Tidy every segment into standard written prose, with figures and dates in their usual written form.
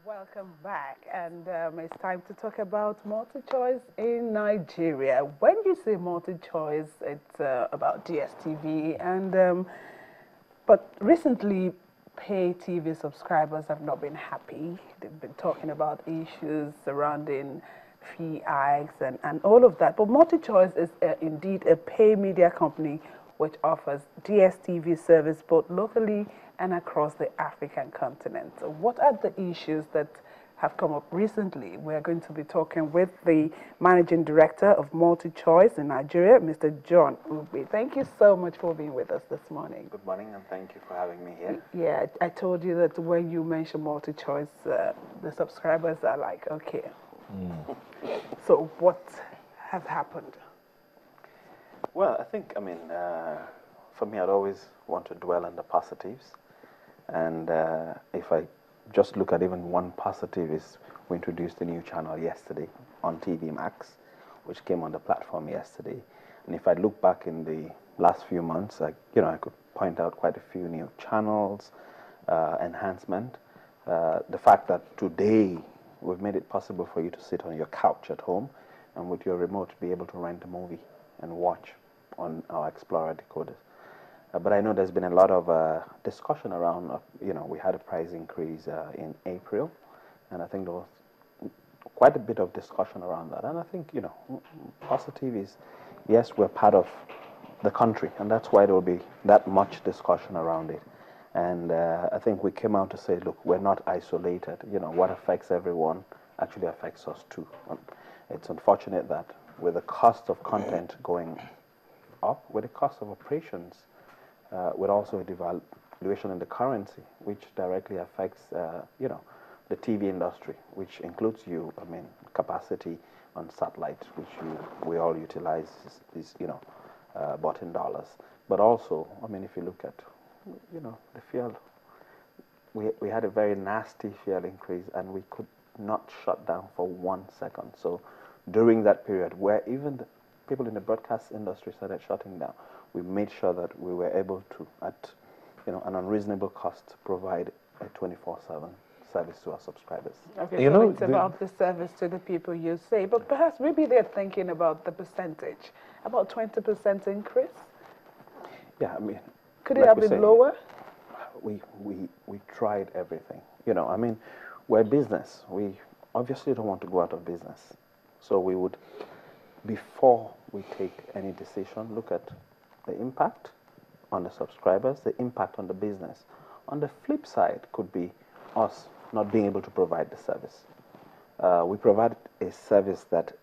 Welcome back, and it's time to talk about multi-choice in Nigeria. When you say multi-choice, it's about DSTV, and but recently, pay TV subscribers have not been happy. They've been talking about issues surrounding fee hikes and all of that. But MultiChoice is indeed a pay media company which offers DSTV service both locally and across the African continent. So what are the issues that have come up recently? We're going to be talking with the Managing Director of MultiChoice in Nigeria, Mr. John Ugbe. Thank you so much for being with us this morning. Good morning, and thank you for having me here. Yeah, I told you that when you mention MultiChoice, the subscribers are like, okay. So what has happened? Well, I think, for me, I'd always want to dwell on the positives. And if I just look at even one positive is we introduced a new channel yesterday on TV Max, which came on the platform yesterday. And if I look back in the last few months, I could point out quite a few new channels, enhancement. The fact that today we've made it possible for you to sit on your couch at home and with your remote be able to rent a movie and watch on our Explorer decoders. But I know there's been a lot of discussion around, we had a price increase in April, and I think there was quite a bit of discussion around that. And I think, positive is, yes, we're part of the country, and that's why there will be that much discussion around it. And I think we came out to say, look, we're not isolated. What affects everyone actually affects us too. It's unfortunate that with the cost of content going up, with the cost of operations, with also a devaluation in the currency, which directly affects, the TV industry, which includes capacity on satellite, which we all utilize these, bought in dollars. But also, if you look at, the fuel, we had a very nasty fuel increase, and we could not shut down for 1 second. So during that period, where even the people in the broadcast industry started shutting down, we made sure that we were able to, at an unreasonable cost, provide a 24/7 service to our subscribers. Okay, so it's about the service to the people, you say, but perhaps maybe they're thinking about the percentage, about 20% increase. Yeah, could it have been lower? We tried everything. We're a business. We obviously don't want to go out of business. So we would, before we take any decision, look at the impact on the subscribers, the impact on the business. On the flip side could be us not being able to provide the service. We provide a service that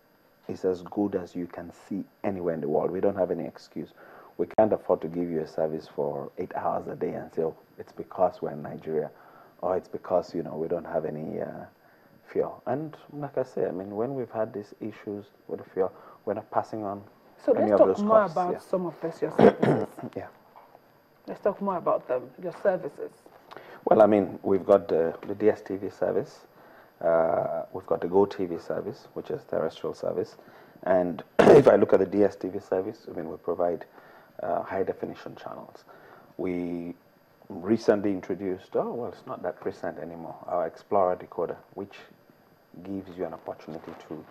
is as good as you can see anywhere in the world. We don't have any excuse. We can't afford to give you a service for 8 hours a day and say, oh, it's because we're in Nigeria, or it's because, we don't have any fuel. And like I say, when we've had these issues with the fuel, we're not passing on. So let's talk more about some of your services. Yeah. Let's talk more about them, your services. Well, we've got the DSTV service. We've got the Go TV service, which is terrestrial service. And if I look at the DSTV service, we provide high definition channels. We recently introduced, it's not that recent anymore, our Explorer decoder, which gives you an opportunity to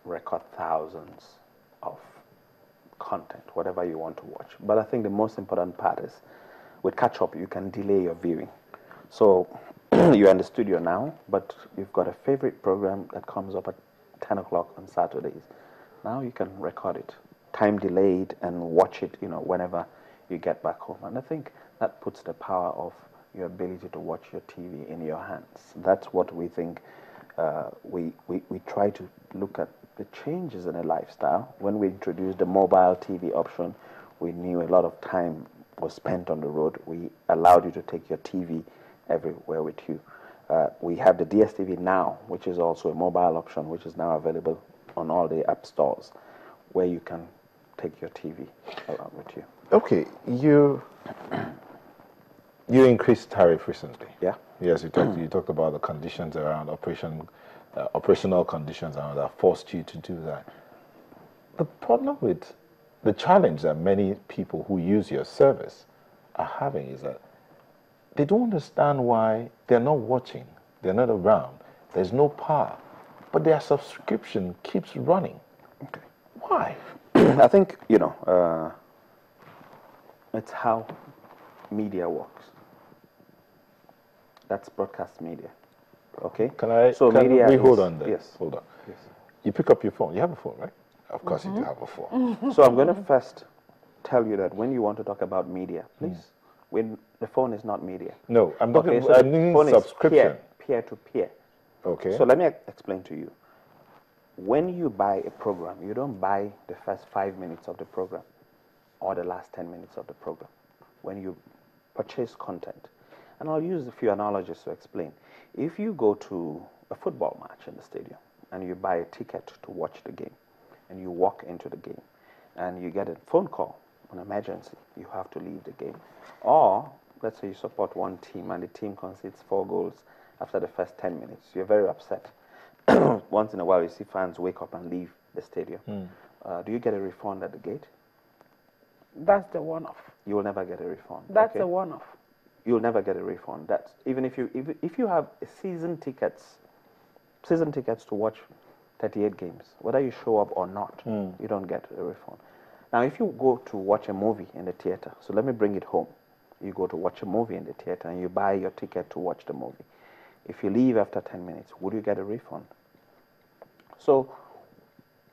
record thousands of content, whatever you want to watch. But I think the most important part is with catch up, you can delay your viewing. So you're in the studio now, but you've got a favorite program that comes up at 10 o'clock on Saturdays. Now you can record it, time delayed, and watch it, whenever you get back home. And I think that puts the power of your ability to watch your TV in your hands. That's what we think. We try to look at the changes in a lifestyle. When we introduced the mobile TV option, we knew a lot of time was spent on the road. We allowed you to take your TV everywhere with you. We have the DSTV Now, which is also a mobile option, which is now available on all the app stores, where you can take your TV around with you. Okay, you increased tariff recently. Yeah. Yes, you talked about the conditions around operational conditions that forced you to do that. The problem with the challenge that many people who use your service are having is that they don't understand why they're not watching they're not around, there's no power, but their subscription keeps running. Okay. Why? I think, it's how media works. That's broadcast media. Okay? So media we hold is, on there. yes. Hold on. Yes. You pick up your phone. You have a phone, right? Of course you do have a phone. So I'm going to first tell you that when you want to talk about media, please, when the phone is not media. No, I'm talking Okay, so I the mean phone subscription. is peer to peer. Okay. So let me explain to you. When you buy a program, you don't buy the first 5 minutes of the program or the last 10 minutes of the program. When you purchase content, and I'll use a few analogies to explain. If you go to a football match in the stadium and you buy a ticket to watch the game, and you walk into the game, and you get a phone call, an emergency, you have to leave the game. Or, let's say you support one team and the team concedes 4 goals after the first 10 minutes. You're very upset. Once in a while, you see fans wake up and leave the stadium. Do you get a refund at the gate? That's the one-off. You will never get a refund. That's okay? the one-off. You'll never get a refund. That's even if you have season tickets to watch 38 games, whether you show up or not, you don't get a refund. Now, if you go to watch a movie in the theater, so let me bring it home. You go to watch a movie in the theater and you buy your ticket to watch the movie. If you leave after 10 minutes, would you get a refund? So,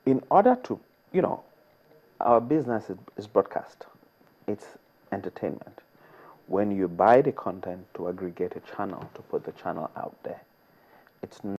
in order to, our business is broadcast. It's entertainment. When you buy the content to aggregate a channel, to put the channel out there, it's